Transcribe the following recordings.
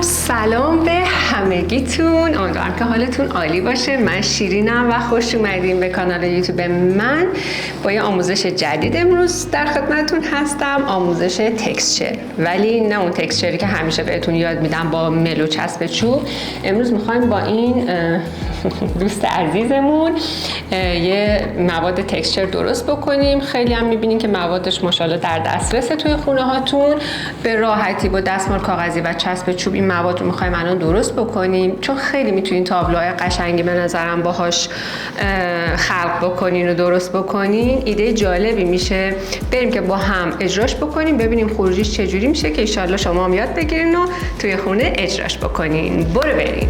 سلام به همگیتون، امیدوارم که حالتون عالی باشه. من شیرینم و خوش اومدین به کانال یوتیوب من با یه آموزش جدید. امروز در خدمتتون هستم، آموزش تکسچر، ولی نه اون تکسچری که همیشه بهتون یاد میدم با مل و چسب چوب. امروز میخوایم با این دوست عزیزمون یه مواد تکسچر درست بکنیم. خیلی هم میبینین که موادش ماشاءالله در دسترس توی خونه هاتون. به راحتی با دستمال کاغذی و چسب چوب این مواد رو میخوایم الان درست بکنیم، چون خیلی میتونین تابلوهای قشنگی به نظرم باهاش خلق بکنین و درست بکنین. ایده جالبی میشه. بریم که با هم اجراش بکنیم، ببینیم خروجیش چجوری میشه که انشالله شما هم یاد بگیرین و توی خونه اجراش بکنین. برو بریم.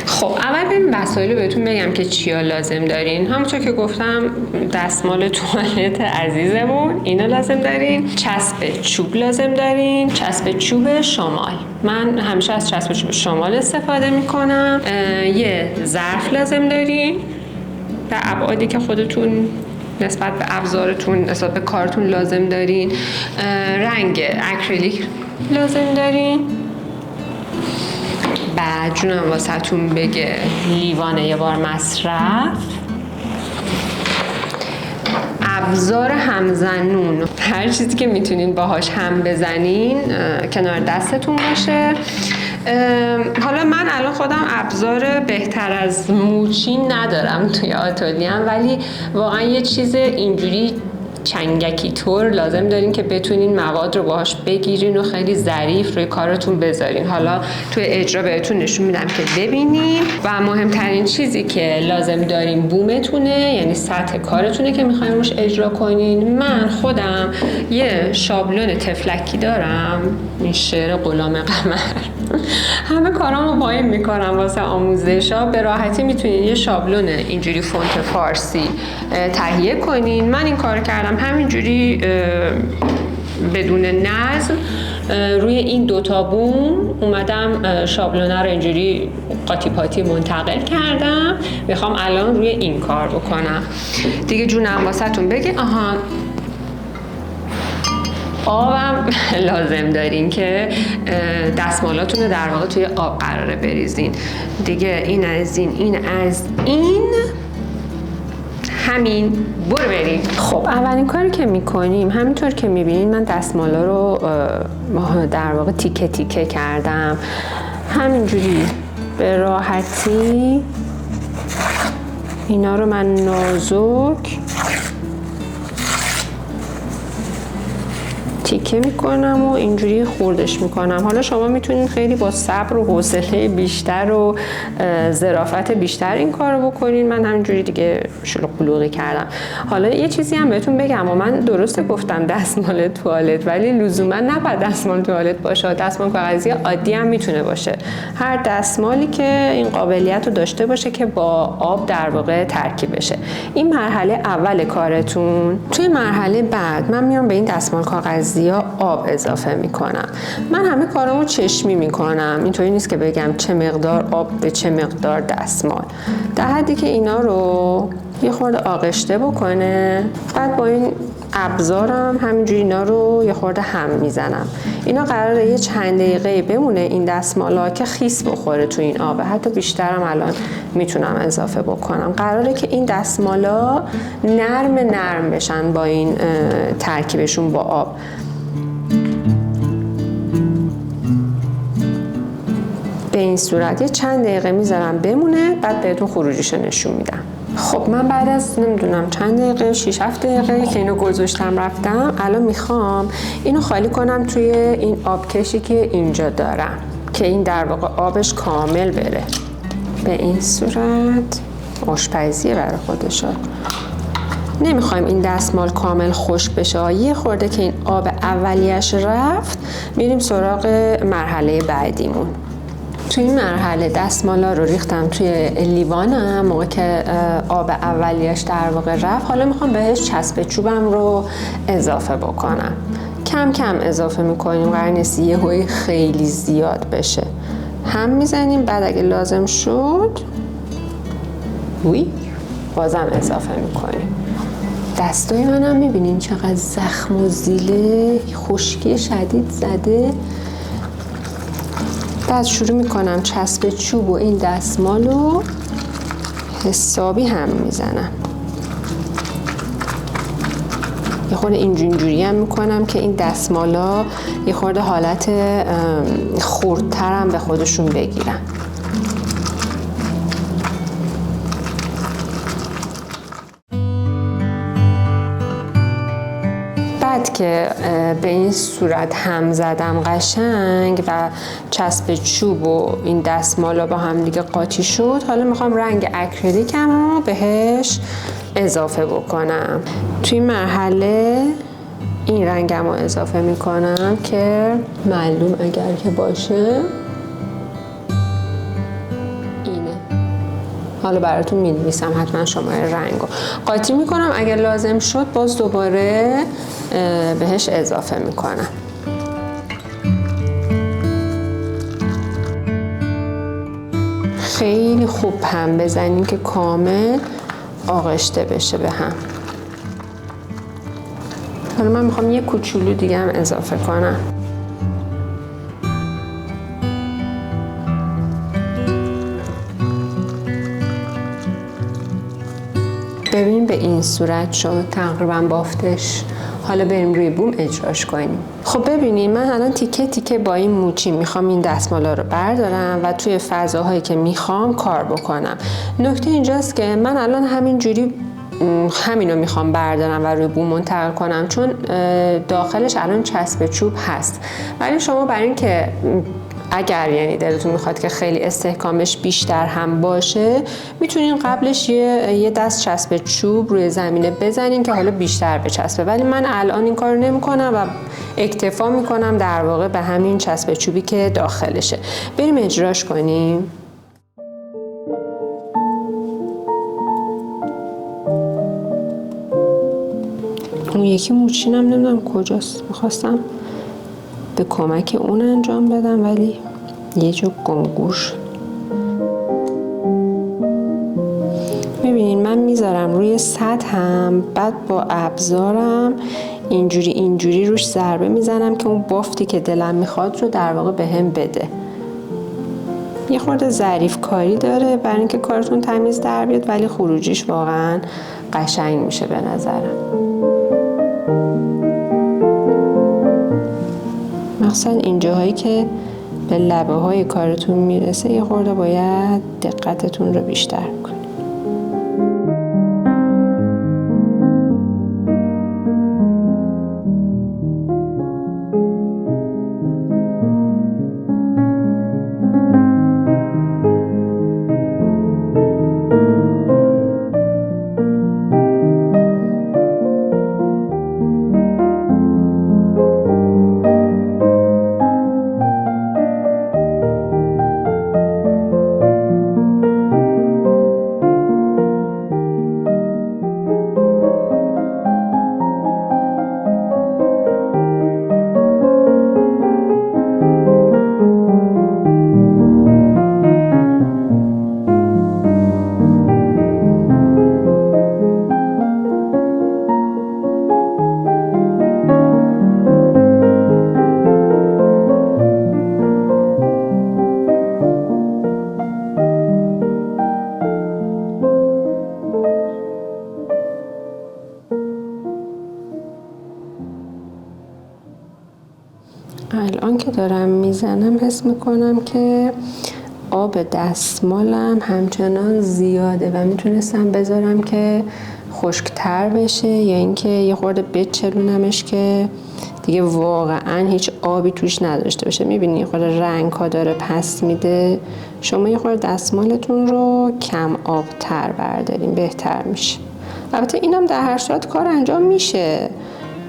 خب اول بریم وسایل رو بهتون بگم که چیا لازم دارین. همونطور که گفتم دستمال توالت عزیزمون اینو لازم دارین، چسب چوب لازم دارین، چسب چوب شمال. من همیشه از چسب چوب شمال استفاده میکنم. یه ظرف لازم دارین به ابعادی که خودتون نسبت به ابزارتون نسبت به کارتون لازم دارین. رنگ اکریلیک لازم دارین. بعد جونم واسهتون بگه لیوان یه بار مصرف، ابزار همزنون، هر چیزی که میتونین باهاش هم بزنین کنار دستتون باشه. حالا من الان خودم ابزار بهتر از موچین ندارم توی آتلیه‌ام، ولی واقعا یه چیز اینجوری چنگکی طور لازم دارین که بتونین مواد رو باهاش بگیرین و خیلی ظریف روی کارتون بذارین. حالا توی اجرا بهتون نشون میدم که ببینین. و مهمترین چیزی که لازم دارین بومتونه، یعنی سطح کارتونه که میخواین روش اجرا کنین. من خودم یه شابلون تفلکی دارم، این شعر غلام قمر. همه کارامو با این میکنم واسه آموزشا. به راحتی میتونین یه شابلون اینجوری فونت فارسی تهیه کنین. من این کار کردم همینجوری بدون نظم روی این دوتا بوم اومدم شابلونه رو اینجوری قاطی پاتی منتقل کردم. میخوام الان روی این کار بکنم دیگه. جونم واسهتون بگه. آبم لازم دارین که دستمالاتون رو در واقع توی آب قراره بریزین دیگه. این از این همین. برو بریم. خب اولین کاری که میکنیم، همینطور که میبینین من دستمالا رو در واقع تیکه تیکه کردم. همینجوری به راحتی اینا رو من نازک تیکه میکنم و اینجوری خوردش میکنم. حالا شما میتونید خیلی با صبر و حوصله بیشتر و ظرافت بیشتر این کارو بکنین. من همینجوری دیگه شلوغ بلوغی کردم. حالا یه چیزی هم بهتون بگم، من درسته گفتم دستمال توالت، ولی لزوما نباید دستمال توالت باشه. دستمال کاغذی عادی هم میتونه باشه. هر دستمالی که این قابلیت رو داشته باشه که با آب در واقع ترکیب بشه. این مرحله اول کارتون. توی مرحله بعد من میام به این دستمال کاغذی یا آب اضافه میکنم. من همه کارامو چشمی میکنم، اینطوری نیست که بگم چه مقدار آب به چه مقدار دستمال، در حدی که اینا رو یه خورده آغشته بکنه. بعد با این ابزارم همینجوری اینا رو یه خورده هم میزنم. اینا قراره یه چند دقیقه بمونه این دستمالا که خیس بخوره تو این آب. حتی بیشترم الان میتونم اضافه بکنم. قراره که این دستمالا نرم بشن با این ترکیبشون با آب. به این صورت یه چند دقیقه میذارم بمونه، بعد بهتون خروجیشو نشون میدم. خب من بعد از نمیدونم چند دقیقه 6-7 دقیقه که اینو گذاشتم رفتم، الان میخوام اینو خالی کنم توی این آبکشی که اینجا دارم که این در واقع آبش کامل بره. به این صورت آشپزیه برای خودشا. نمیخوایم این دستمال کامل خشک بشه. یه خورده که این آب اولیش رفت، میریم سراغ مرحله بعدیمون. توی این مرحله دستمالا رو ریختم توی لیوانم موقع که آب اولیش در واقع رفت. حالا میخوام بهش چسب چوبم رو اضافه بکنم. کم کم اضافه میکنیم، قرار نیست یهویی خیلی زیاد بشه. هم میزنیم، بعد اگه لازم شد بازم اضافه میکنیم. دستای منم میبینین چقدر زخم و زیله، خشکی شدید زده. بعد شروع میکنم چسب چوب و این دستمالو حسابی هم میزنم. یه خورده اینجوری هم میکنم که این دستمالا یه خورده حالت خردتر هم به خودشون بگیرن. بعد که به این صورت هم زدم قشنگ و چسب چوب و این دستمالا با هم دیگه قاطی شد، حالا میخوام رنگ اکریلیکم رو بهش اضافه بکنم. توی مرحله این رنگم رو اضافه میکنم که معلوم اگر که باشه اینه. حالا براتون می‌نویسم، حتما شماره رنگو قاطی میکنم. اگر لازم شد باز دوباره بهش اضافه میکنم. خیلی خوب هم بزنین که کامل آغشته بشه به هم. حالا من میخوام یه کوچولو دیگه هم اضافه کنم. ببین به این صورت شد تقریبا بافتش. حالا بریم روی بوم اجراش کنیم. خب ببینید من الان تیکه تیکه با این موچی میخوام این دستمالا رو بردارم و توی فضاهایی که میخوام کار بکنم. نکته اینجاست که من الان همینو میخوام بردارم و روی بوم منتقل کنم، چون داخلش الان چسب چوب هست. ولی شما برای اینکه اگر یعنی دلتون میخواد که خیلی استحکامش بیشتر هم باشه، میتونین قبلش یه دست چسب چوب روی زمینه بزنین که حالا بیشتر بچسبه. ولی من الان این کارو نمیکنم و اکتفا میکنم در واقع به همین چسب چوبی که داخلشه. بریم اجراش کنیم. اون یکی موچینم نمیدونم کجاست، میخواستم به کمک اون انجام بدم ولی یه جو گمگوش. میبینین من میذارم روی سطحم، بعد با ابزارم اینجوری روش ضربه میزنم که اون بافتی که دلم میخواد رو در واقع بهم بده. یه خورده ظریف کاری داره برای اینکه کارتون تمیز در بیاد، ولی خروجیش واقعا قشنگ میشه به نظرم. مخصوصا این جاهایی که به لبه های کارتون میرسه یه خورده باید دقتتون رو بیشتر کنید. الان که دارم میزنم حس میکنم که آب دستمالم همچنان زیاده و میتونستم بذارم که خشکتر بشه یا اینکه یه خورده بچلونمش که دیگه واقعا هیچ آبی توش نداشته باشه. میبینی یه خورده رنگ ها داره پس میده. شما یه خورده دستمالتون رو کم آبتر بردارین بهتر میشه. البته اینم در هر صورت کار انجام میشه،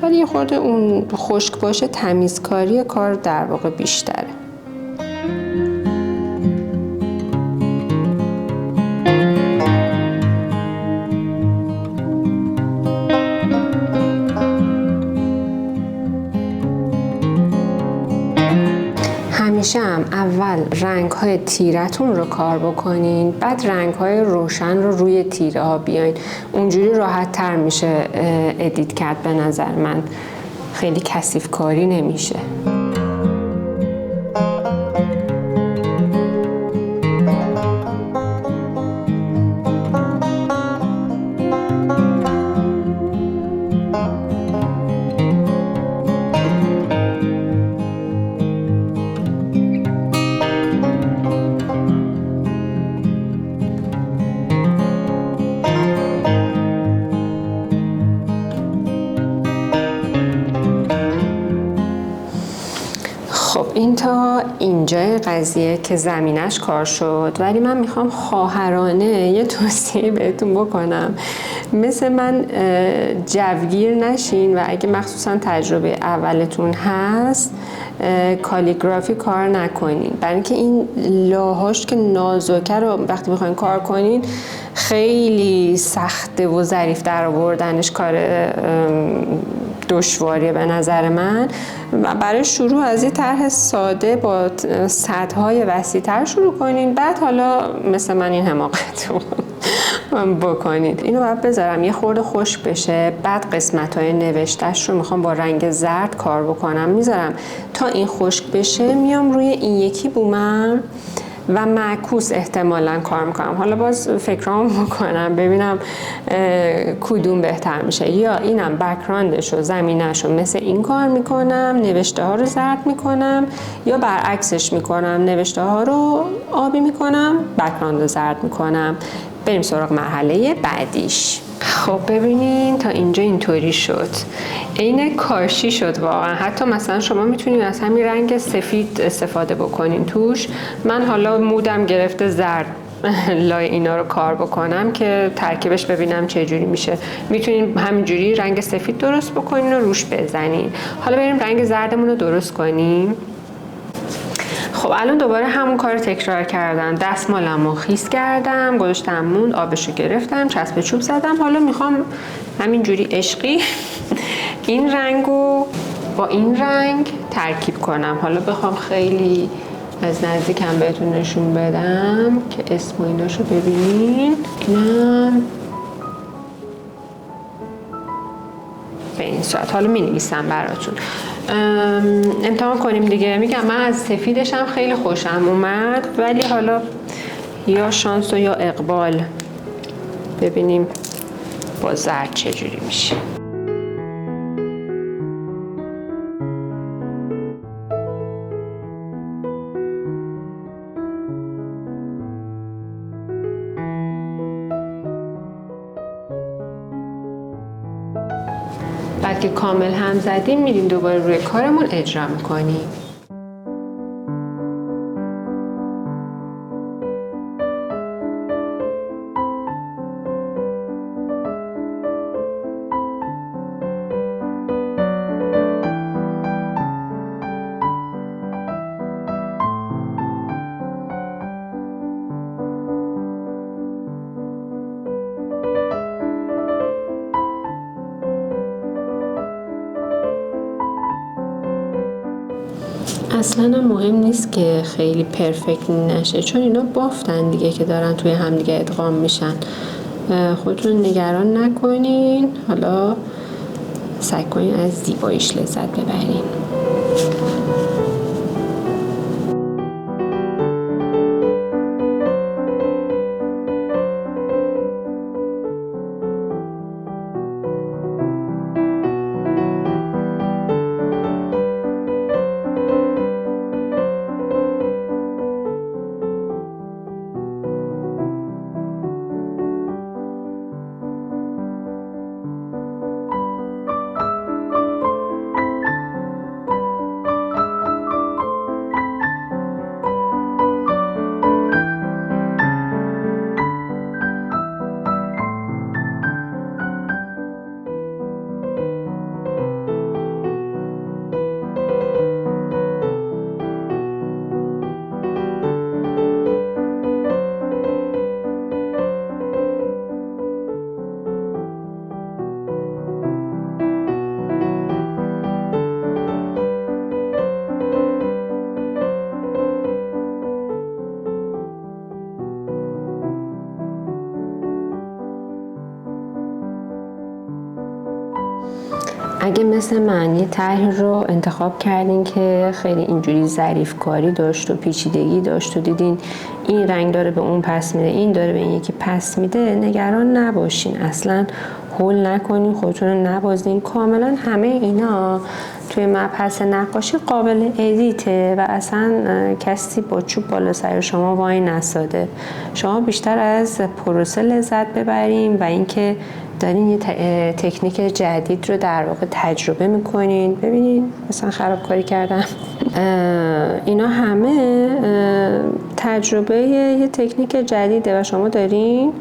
ولی یه خورده اون خشک باشه تمیزکاری کار در واقع بیشتره. همیشه هم اول رنگ‌های تیره‌تون رو کار بکنین، بعد رنگ‌های روشن رو روی تیره ها بیاین. اونجوری راحت تر میشه ادیت کرد. به نظر من خیلی کثیف کاری نمیشه. خب این تا اینجای قضیه که زمینش کار شد، ولی من میخوام خواهرانه یه توصیه بهتون بکنم. مثل من جوگیر نشین و اگه مخصوصا تجربه اولتون هست کالیگرافی کار نکنین، برای اینکه این لاهاش که نازکه رو وقتی میخواین کار کنین خیلی سخته و ظریف در آوردنش کار دشواریه به نظر من. برای شروع از این طرح ساده با سطح‌های وسیع‌تر شروع کنین، بعد حالا مثل من این حماقت رو بکنید. اینو باید بذارم یه خورده خشک بشه، بعد قسمت‌های نوشته‌اش رو میخوام با رنگ زرد کار بکنم، میذارم تا این خشک بشه، میام روی این یکی بومم و معکوس احتمالاً کار میکنم. حالا باز فکرام بکنم ببینم کدوم بهتر میشه، یا اینم بک‌گراندش و زمینش رو مثل این کار میکنم، نوشته ها رو زرد میکنم، یا برعکسش میکنم، نوشته ها رو آبی میکنم، بک‌گراند رو زرد میکنم. بریم سراغ مرحله بعدیش. خب ببینین تا اینجا اینطوری شد، عین کاشی شد واقعا. حتی مثلا شما میتونید از همین رنگ سفید استفاده بکنین توش. من حالا مودم گرفته زرد لای اینا رو کار بکنم که ترکیبش ببینم چه جوری میشه. میتونین همینجوری رنگ سفید درست بکنین و روش بزنین. حالا بریم رنگ زردمون رو درست کنیم. خب الان دوباره همون کار تکرار کردم. دستمالمو خیس کردم، گذاشتم موند، آبشو گرفتم، چسب چوب زدم. حالا میخوام همینجوری عشقی این رنگو با این رنگ ترکیب کنم. حالا بخوام خیلی از نزدیکم بهتون نشون بدم که اسم و ایناشو ببینین. اینم به این صورت. حالا می نویسم براتون. امتحان کنیم دیگه. میگم من از سفیدشم خیلی خوشم اومد، ولی حالا یا شانس و یا اقبال. ببینیم با زرد چجوری میشه. بعد که کامل هم زدیم میریم دوباره روی کارمون اجرا میکنیم. اصلا مهم نیست که خیلی پرفکت نشه، چون اینا بافتن دیگه که دارن توی همدیگه ادغام میشن. خودتون نگران نکنین، حالا سعی کنین از زیباییش لذت ببرین. اگه مثل من یه طرح رو انتخاب کردین که خیلی اینجوری ظریف کاری داشت و پیچیدگی داشت و دیدین این رنگ داره به اون پس میده، این داره به این یکی پس میده، نگران نباشین، اصلا هول نکنین، خودتون رو نبازین. کاملا همه اینا توی مبحث نقاشی قابل ادیته و اصلا کسی با چوب بالا سر شما وای نساده. شما بیشتر از پروسه لذت ببرین و اینکه دارین یه تکنیک جدید رو در واقع تجربه میکنین. ببینین مثلا خرابکاری کردم. اینا همه تجربه یه تکنیک جدیده و شما دارین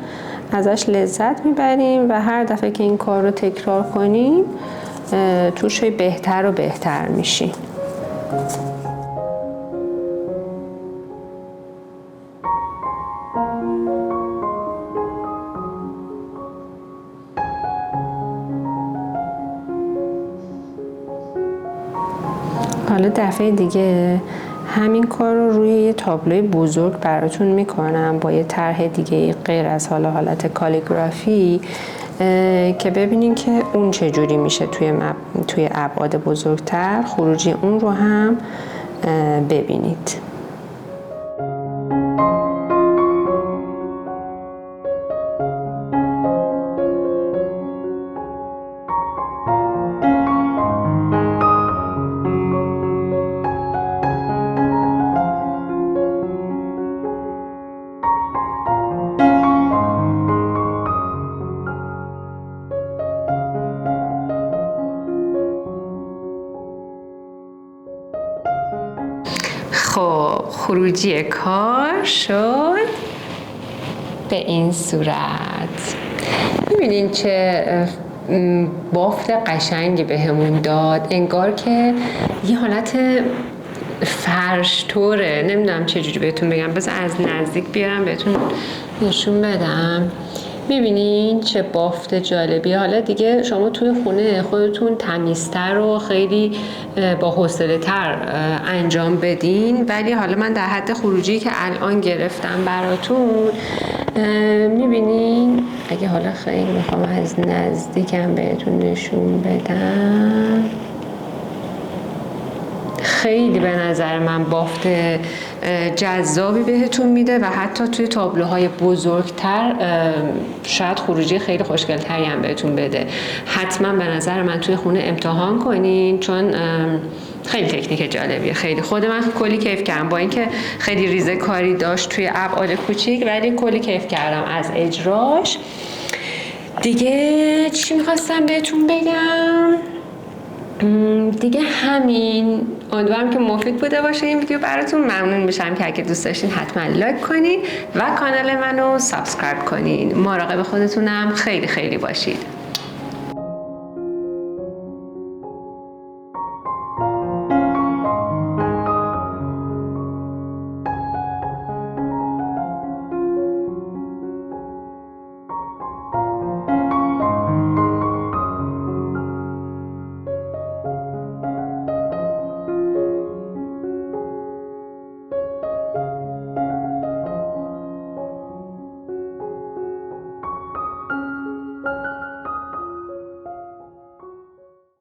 ازش لذت میبرین و هر دفعه که این کار رو تکرار کنین توش بهتر و بهتر میشین. حالا دفعه دیگه همین کار رو روی یه تابلوی بزرگ براتون میکنم با یه طرح دیگه غیر از حالت کالیگرافی که ببینین که اون چجوری میشه توی ابعاد بزرگتر، خروجی اون رو هم ببینید. خب خروجی کار شد به این صورت. میبینین چه بافت قشنگی بهمون داد، انگار که یه حالت فرش طوره. نمیدونم چجوری بهتون بگم، بذار از نزدیک بیارم بهتون نشون بدم. میبینین چه بافت جالبی. حالا دیگه شما توی خونه خودتون تمیزتر و خیلی با حوصله تر انجام بدین، ولی حالا من در حد خروجی که الان گرفتم براتون میبینین. اگه حالا خیلی میخوام از نزدیکم بهتون نشون بدم، خیلی به نظر من بافت جذابی بهتون میده و حتی توی تابلوهای بزرگتر شاید خروجی خیلی خوشگل‌تری هم بهتون بده. حتما به نظر من توی خونه امتحان کنین، چون خیلی تکنیک جالبیه. خیلی خود من کلی کیف کردم، با اینکه خیلی ریزه کاری داشت توی ابعاد کوچیک، ولی کلی کیف کردم از اجراش. دیگه چی میخواستم بهتون بگم؟ دیگه همین. امیدوارم که مفید بوده باشه این ویدیو براتون. ممنون میشم که اگه دوست داشتین حتما لایک کنین و کانال منو سابسکرایب کنین. مراقب خودتونم خیلی خیلی باشید.